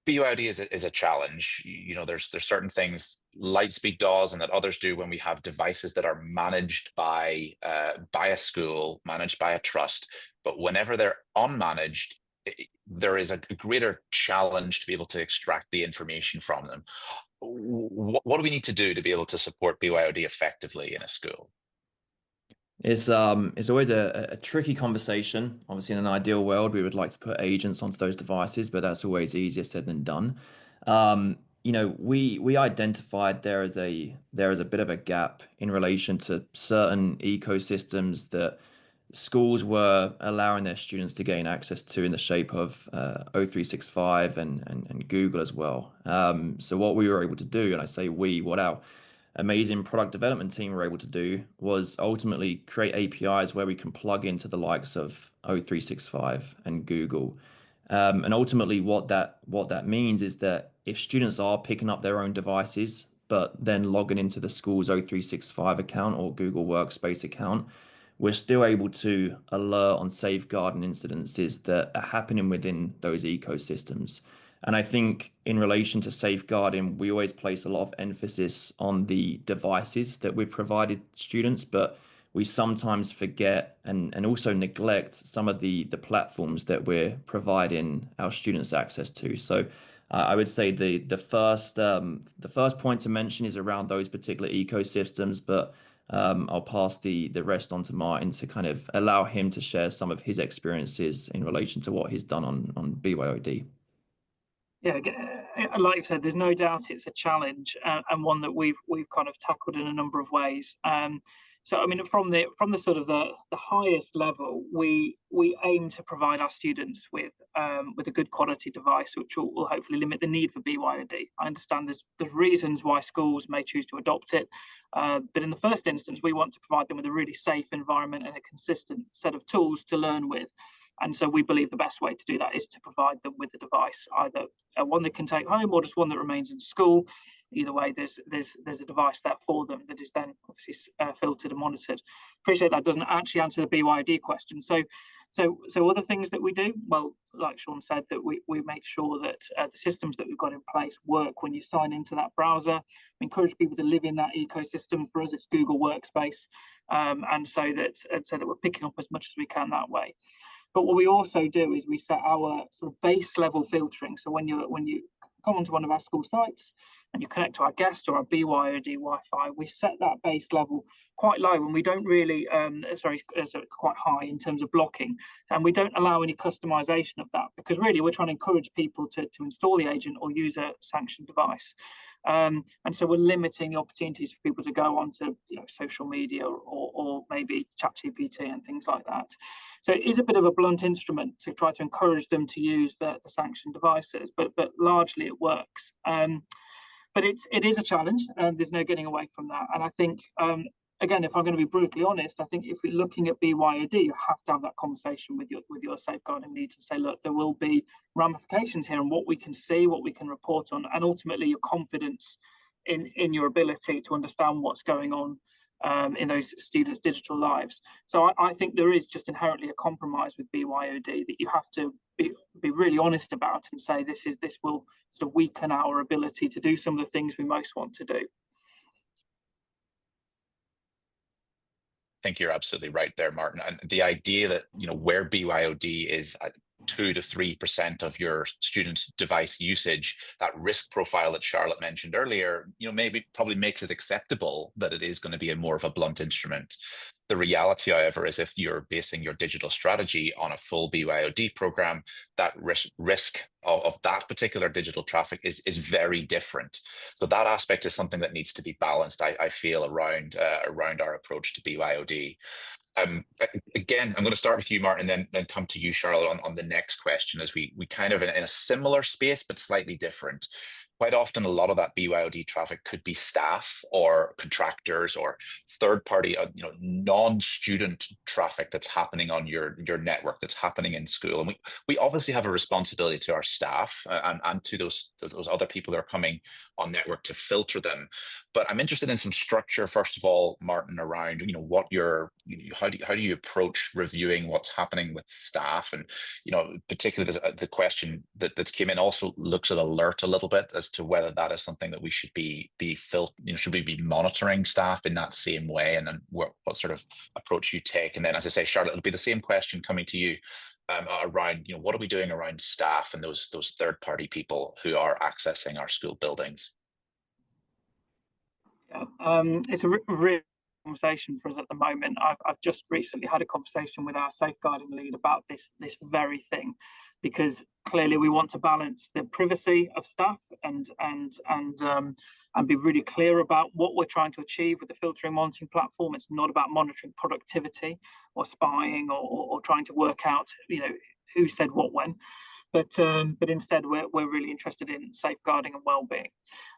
BYOD is a challenge. There's certain things Lightspeed does and that others do when we have devices that are managed by a school, managed by a trust. But whenever they're unmanaged, there is a greater challenge to be able to extract the information from them. What do we need to do to be able to support BYOD effectively in a school? It's always a tricky conversation. Obviously, in an ideal world, we would like to put agents onto those devices, but that's always easier said than done. We identified there is a bit of a gap in relation to certain ecosystems that schools were allowing their students to gain access to in the shape of O365 and Google as well. So what we were able to do, and I say what our amazing product development team were able to do, was ultimately create APIs where we can plug into the likes of O365 and Google. And ultimately what that means is that if students are picking up their own devices, but then logging into the school's O365 account or Google Workspace account, we're still able to alert on safeguarding incidences that are happening within those ecosystems. And I think in relation to safeguarding, we always place a lot of emphasis on the devices that we've provided students, but we sometimes forget and also neglect some of the platforms that we're providing our students access to. So I would say the first point to mention is around those particular ecosystems, but I'll pass the rest on to Martin to kind of allow him to share some of his experiences in relation to what he's done on BYOD. Yeah, like you said, there's no doubt it's a challenge, and one that we've kind of tackled in a number of ways. So I mean, from the sort of the highest level, we aim to provide our students with a good quality device, which will hopefully limit the need for BYOD. I understand there's reasons why schools may choose to adopt it, but in the first instance, we want to provide them with a really safe environment and a consistent set of tools to learn with. And so we believe the best way to do that is to provide them with a device, either one they can take home or just one that remains in school. Either way, there's a device there for them that is then obviously filtered and monitored. Appreciate that doesn't actually answer the BYOD question. So other things that we do, well, like Shaun said, that we make sure that the systems that we've got in place work when you sign into that browser. We encourage people to live in that ecosystem. For us, it's Google Workspace, and so that we're picking up as much as we can that way. But what we also do is we set our sort of base level filtering. So when you come onto one of our school sites and you connect to our guest or our BYOD Wi-Fi, we set that base level quite low, and we don't really, quite high in terms of blocking, and we don't allow any customization of that, because really we're trying to encourage people to install the agent or use a sanctioned device. And so we're limiting the opportunities for people to go onto social media or maybe ChatGPT and things like that. So it is a bit of a blunt instrument to try to encourage them to use the sanctioned devices, but largely it works. But it is a challenge, and there's no getting away from that. And I think, again, if I'm going to be brutally honest, I think if we're looking at BYOD, you have to have that conversation with your safeguarding leads and say, look, there will be ramifications here on what we can see, what we can report on, and ultimately your confidence in your ability to understand what's going on in those students' digital lives. So I think there is just inherently a compromise with BYOD that you have to be really honest about and say this will sort of weaken our ability to do some of the things we most want to do. I think you're absolutely right there, Martin. And the idea that, where BYOD is 2 to 3% of your students' device usage, that risk profile that Charlotte mentioned earlier, probably makes it acceptable that it is going to be more of a blunt instrument. The reality, however, is if you're basing your digital strategy on a full BYOD program, that risk of that particular digital traffic is very different. So that aspect is something that needs to be balanced, I feel, around our approach to BYOD. Again, I'm going to start with you, Martin, and then come to you, Charlotte, on the next question, as we kind of in a similar space, but slightly different. Quite often, a lot of that BYOD traffic could be staff or contractors or third-party, non-student traffic that's happening on your network, that's happening in school. And we obviously have a responsibility to our staff and to those other people that are coming on network to filter them. But I'm interested in some structure, first of all, Martin, around how do you approach reviewing what's happening with staff, and particularly the question that came in also looks at alert a little bit as to whether that is something that we should should we be monitoring staff in that same way, and then what sort of approach you take. And then, as I say, Charlotte, it'll be the same question coming to you around what are we doing around staff and those third-party people who are accessing our school buildings. Yeah, it's a real conversation for us at the moment. I've just recently had a conversation with our safeguarding lead about this very thing, because clearly we want to balance the privacy of staff and be really clear about what we're trying to achieve with the filtering monitoring platform. It's not about monitoring productivity or spying or trying to work out who said what when. But instead, we're really interested in safeguarding and well-being.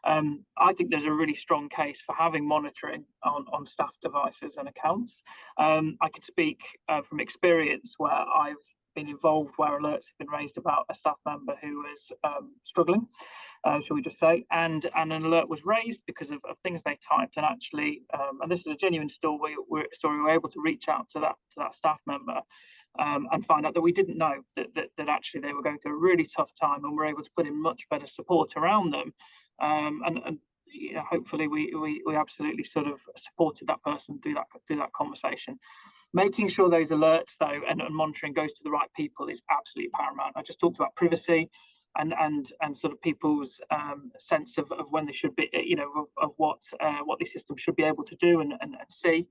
I think there's a really strong case for having monitoring on staff devices and accounts. I could speak from experience where I've been involved where alerts have been raised about a staff member who is struggling, shall we just say, and an alert was raised because of things they typed, and actually, and this is a genuine story, we were able to reach out to that staff member and find out that we didn't know that actually they were going through a really tough time, and we're able to put in much better support around them, and you know, hopefully we absolutely sort of supported that person through that conversation. Making sure those alerts though and monitoring goes to the right people is absolutely paramount. I just talked about privacy and sort of people's sense of when they should be, you know, of what the system should be able to do and see.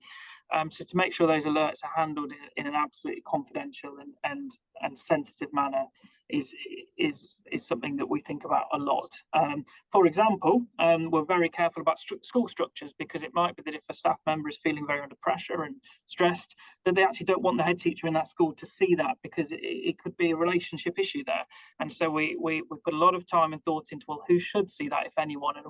So to make sure those alerts are handled in an absolutely confidential and sensitive manner is something that we think about a lot. For example, we're very careful about school structures, because it might be that if a staff member is feeling very under pressure and stressed, that they actually don't want the head teacher in that school to see that, because it could be a relationship issue there. And so we put a lot of time and thought into, well, who should see that, if anyone, and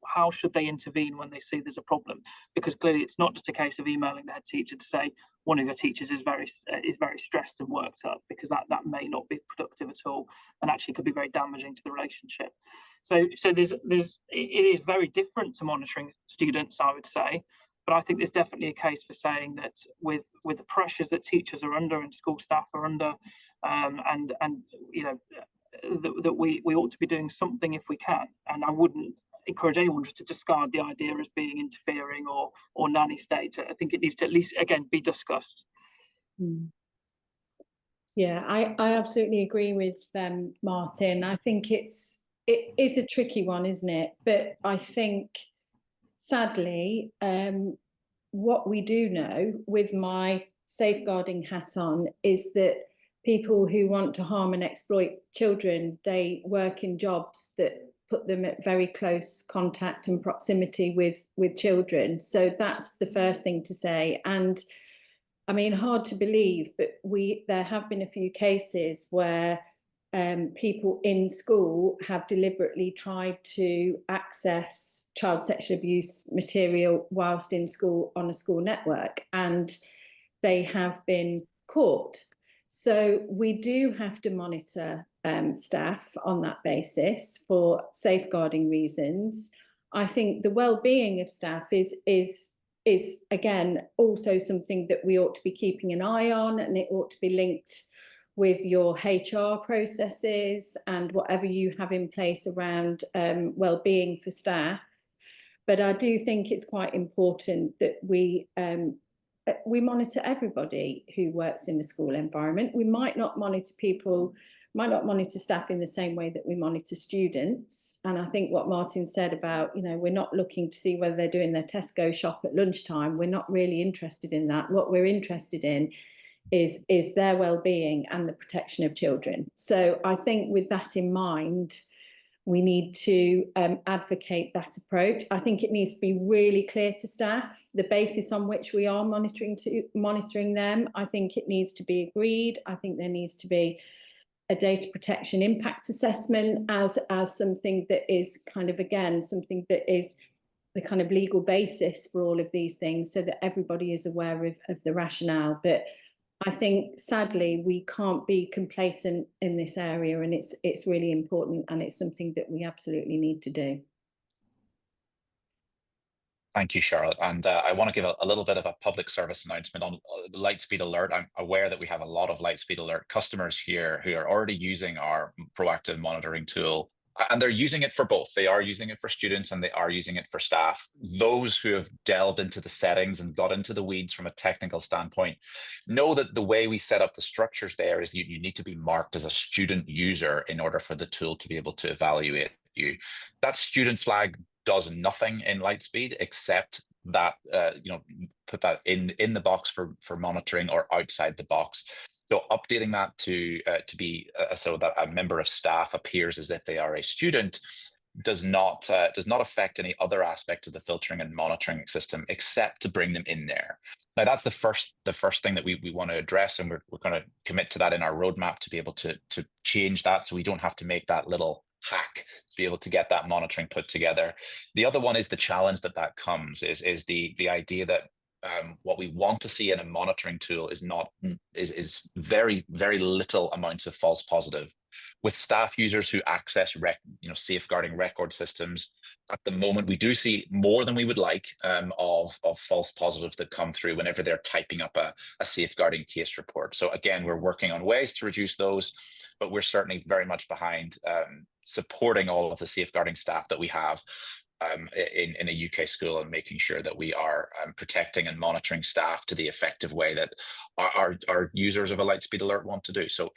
how should they intervene when they see there's a problem? Because clearly it's not just a case of emailing the head teacher to say one of your teachers is very stressed and worked up, because that may not be productive at all, and actually could be very damaging to the relationship. So it is very different to monitoring students, I would say, but I think there's definitely a case for saying that with the pressures that teachers are under and school staff are under, and you know, that we ought to be doing something if we can. And I wouldn't encourage anyone just to discard the idea as being interfering or nanny state. I think it needs to at least, again, be discussed. Yeah, I absolutely agree with Martin. I think it is a tricky one, isn't it? But I think, sadly, what we do know, with my safeguarding hat on, is that people who want to harm and exploit children, they work in jobs that put them at very close contact and proximity with children. So that's the first thing to say. And I mean, hard to believe, but there have been a few cases where people in school have deliberately tried to access child sexual abuse material whilst in school on a school network, and they have been caught. So we do have to monitor staff on that basis for safeguarding reasons. I think the well-being of staff is again also something that we ought to be keeping an eye on, and it ought to be linked with your HR processes and whatever you have in place around well-being for staff. But I do think it's quite important that we monitor everybody who works in the school environment. We might not monitor staff in the same way that we monitor students. And I think what Martin said about, you know, we're not looking to see whether they're doing their Tesco shop at lunchtime. We're not really interested in that. What we're interested in is their well-being and the protection of children. So I think with that in mind, we need to advocate that approach. I think it needs to be really clear to staff the basis on which we are monitoring them. I think it needs to be agreed. I think there needs to be a data protection impact assessment as something that is kind of, again, something that is the kind of legal basis for all of these things, so that everybody is aware of the rationale. But I think, sadly, we can't be complacent in this area, and it's really important, and it's something that we absolutely need to do. Thank you, Charlotte. And I want to give a little bit of a public service announcement on the Lightspeed Alert. I'm aware that we have a lot of Lightspeed Alert customers here who are already using our proactive monitoring tool. And they're using it for both. They are using it for students and they are using it for staff. Those who have delved into the settings and got into the weeds from a technical standpoint know that the way we set up the structures there is you need to be marked as a student user in order for the tool to be able to evaluate you. That student flag does nothing in Lightspeed except that put that in the box for monitoring or outside the box. So updating that to be so that a member of staff appears as if they are a student does not affect any other aspect of the filtering and monitoring system except to bring them in there. Now that's the first thing that we want to address, and we're going to commit to that in our roadmap to be able to change that, so we don't have to make that little hack to be able to get that monitoring put together. The other one is the challenge that comes is the idea that What we want to see in a monitoring tool is very, very little amounts of false positive. With staff users who access safeguarding record systems, at the moment we do see more than we would like of false positives that come through whenever they're typing up a safeguarding case report. So again, we're working on ways to reduce those, but we're certainly very much behind supporting all of the safeguarding staff that we have in a UK school, and making sure that we are protecting and monitoring staff to the effective way that our users of a Lightspeed alert want to do. So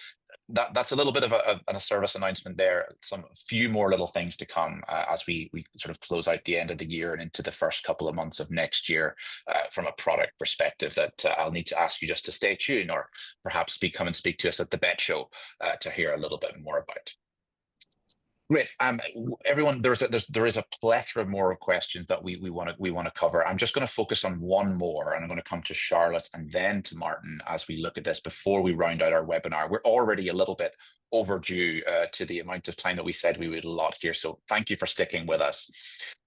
that's a little bit of a service announcement there. A few more little things to come as we sort of close out the end of the year and into the first couple of months of next year from a product perspective that I'll need to ask you just to stay tuned, or perhaps come and speak to us at the Bet Show to hear a little bit more about. Great. Everyone, there is a plethora more of questions that we want to cover. I'm just going to focus on one more, and I'm going to come to Charlotte and then to Martin as we look at this before we round out our webinar. We're already a little bit overdue to the amount of time that we said we would allot here, so thank you for sticking with us.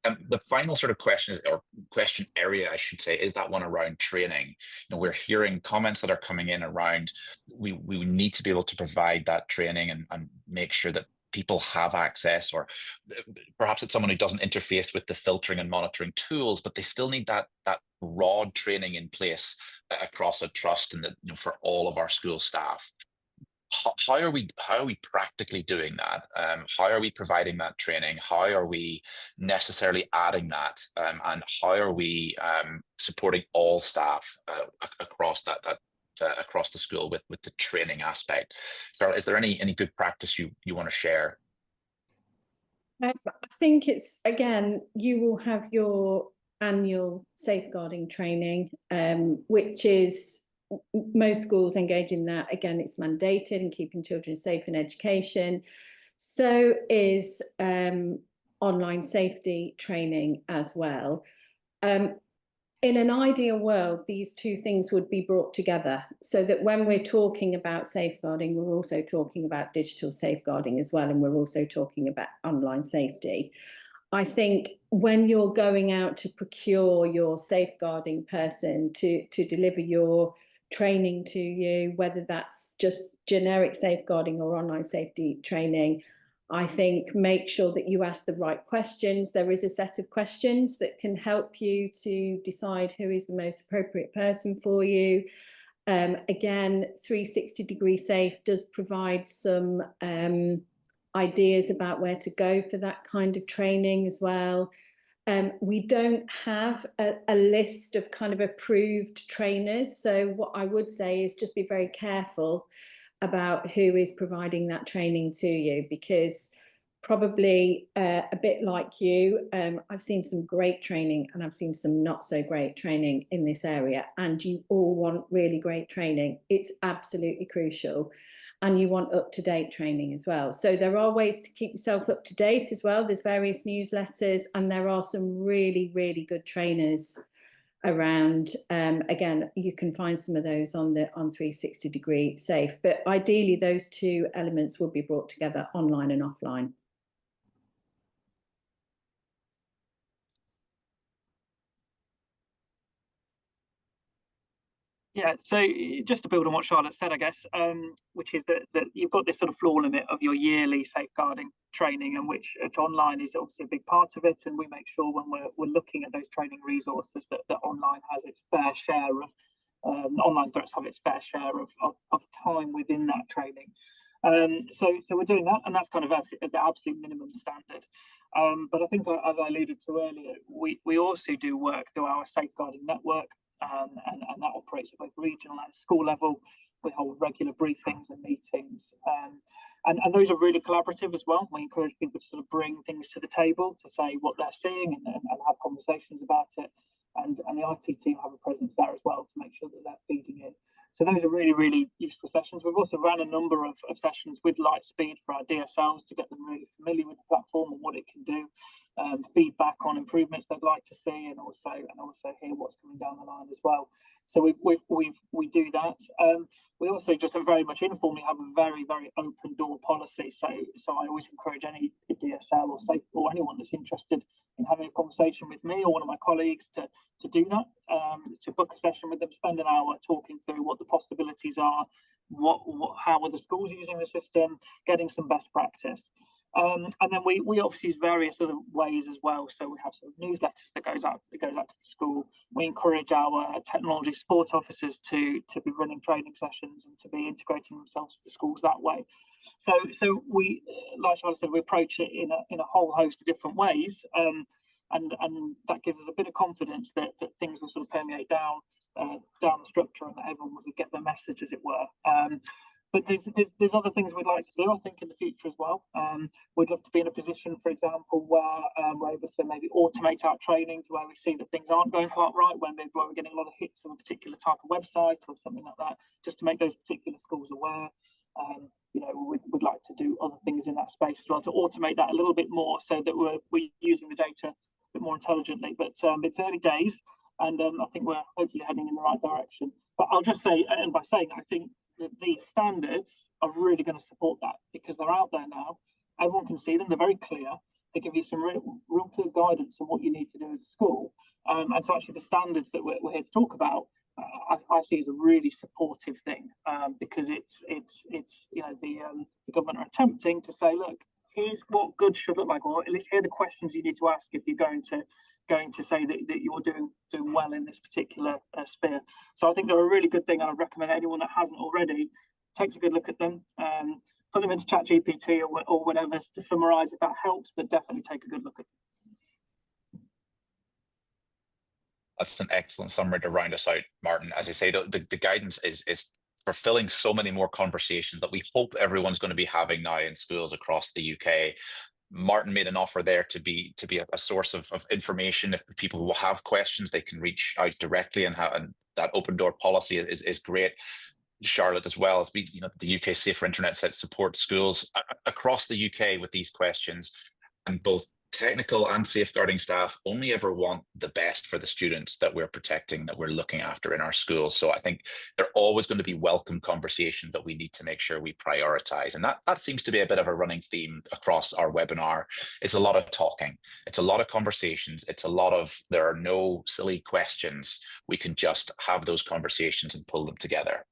The final sort of question area, I should say, is that one around training. We're hearing comments that are coming in around we need to be able to provide that training and make sure that people have access, or perhaps it's someone who doesn't interface with the filtering and monitoring tools, but they still need that broad training in place across a trust and for all of our school staff. How are we practically doing that? How are we providing that training? How are we necessarily adding that? And how are we supporting all staff across across the school with the training aspect? So is there any good practice you want to share? I think it's, again, you will have your annual safeguarding training, which is, most schools engage in that. Again, it's mandated in keeping children safe in education. So is online safety training as well. In an ideal world, these two things would be brought together so that when we're talking about safeguarding, we're also talking about digital safeguarding as well, and we're also talking about online safety. I think when you're going out to procure your safeguarding person to deliver your training to you, whether that's just generic safeguarding or online safety training, I think make sure that you ask the right questions. There is a set of questions that can help you to decide who is the most appropriate person for you. Again, 360-degree Safe does provide some ideas about where to go for that kind of training as well. We don't have a list of kind of approved trainers. So what I would say is just be very careful about who is providing that training to you, because probably a bit like you, I've seen some great training and I've seen some not so great training in this area, and you all want really great training. It's absolutely crucial. And you want up-to-date training as well. So there are ways to keep yourself up to date as well. There's various newsletters, and there are some really, really good trainers around. Again, you can find some of those on 360-degree Safe, but ideally those two elements will be brought together, online and offline. Yeah, so just to build on what Charlotte said, I guess, which is that you've got this sort of floor limit of your yearly safeguarding training, and which online is obviously a big part of it. And we make sure when we're looking at those training resources that online has its fair share of, online threats have its fair share of time within that training. So we're doing that, and that's kind of at the absolute minimum standard. But I think, as I alluded to earlier, we also do work through our safeguarding network. And that operates at both regional and school level. We hold regular briefings and meetings, and those are really collaborative as well. We encourage people to sort of bring things to the table to say what they're seeing and have conversations about it. And the IT team have a presence there as well to make sure that they're feeding in. So those are really, really useful sessions. We've also ran a number of sessions with Lightspeed for our DSLs to get them really familiar with the platform and what it can do. feedback on improvements they'd like to see, and also hear what's coming down the line as well. So we do that. We also just very much informally have a very open door policy. So I always encourage any DSL or safe or anyone that's interested in having a conversation with me or one of my colleagues to do that, to book a session with them, spend an hour talking through what the possibilities are, how are the schools using the system, getting some best practice. And then we obviously use various other ways as well. So we have sort of newsletters that goes out to the school. We encourage our technology support officers to be running training sessions and to be integrating themselves with the schools that way. So we, like Charlotte said, we approach it in a whole host of different ways, and that gives us a bit of confidence that things will sort of permeate down the structure and that everyone will get their message, as it were. But there's other things we'd like to do, I think, in the future as well. We'd love to be in a position, for example, where we're able to maybe automate our training to where we see that things aren't going quite right, when we're getting a lot of hits of a particular type of website or something like that, just to make those particular schools aware. We'd like to do other things in that space as well, to automate that a little bit more so that we're using the data a bit more intelligently. But it's early days, and I think we're hopefully heading in the right direction. But I'll just say, and by saying, I think that these standards are really going to support that, because they're out there now. Everyone can see them. They're very clear. They give you some real clear guidance on what you need to do as a school. And so actually the standards that we're here to talk about, I see as a really supportive thing, because it's the government are attempting to say, look, here's what good should look like, or at least here are the questions you need to ask if you're going to say that you're doing well in this particular sphere. So I think they're a really good thing, and I'd recommend anyone that hasn't already takes a good look at them, put them into ChatGPT or whatever to summarize if that helps, but definitely take a good look at them. That's an excellent summary to round us out, Martin. As I say, the guidance is fulfilling so many more conversations that we hope everyone's going to be having now in schools across the UK. Martin made an offer there to be a source of information. If people will have questions, they can reach out directly, and that open door policy is great. Charlotte as well, as the UK Safer Internet Set supports schools across the UK with these questions, and both technical and safeguarding staff only ever want the best for the students that we're protecting, that we're looking after in our schools. So I think they're always going to be welcome conversations that we need to make sure we prioritize. And that seems to be a bit of a running theme across our webinar. It's a lot of talking. It's a lot of conversations. It's a lot of, there are no silly questions. We can just have those conversations and pull them together.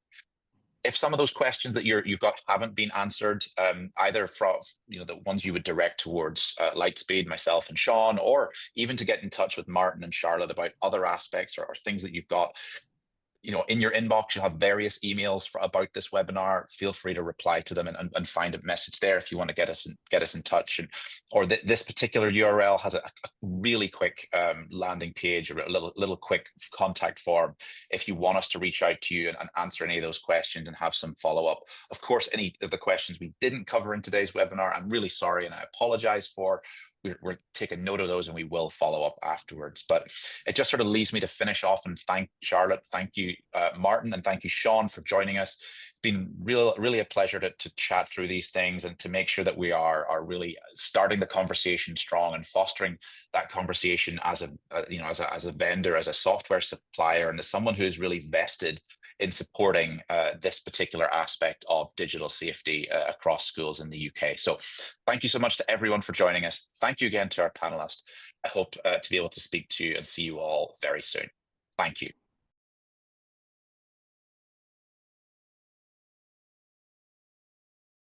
If some of those questions that you've got haven't been answered, either from the ones you would direct towards Lightspeed, myself and Shaun, or even to get in touch with Martin and Charlotte about other aspects or things that you've got, in your inbox, you'll have various emails about this webinar. Feel free to reply to them and find a message there if you want to get us in touch. Or this particular URL has a really quick landing page, or a little quick contact form if you want us to reach out to you and answer any of those questions and have some follow-up. Of course, any of the questions we didn't cover in today's webinar, I'm really sorry and I apologize for. We're taking note of those, and we will follow up afterwards. But it just sort of leaves me to finish off and thank Charlotte, thank you, Martin, and thank you, Shaun, for joining us. It's been really a pleasure to chat through these things and to make sure that we are really starting the conversation strong and fostering that conversation as a vendor, as a software supplier, and as someone who is really vested in supporting this particular aspect of digital safety across schools in the UK. So thank you so much to everyone for joining us. Thank you again to our panelists. I hope to be able to speak to you and see you all very soon. Thank you.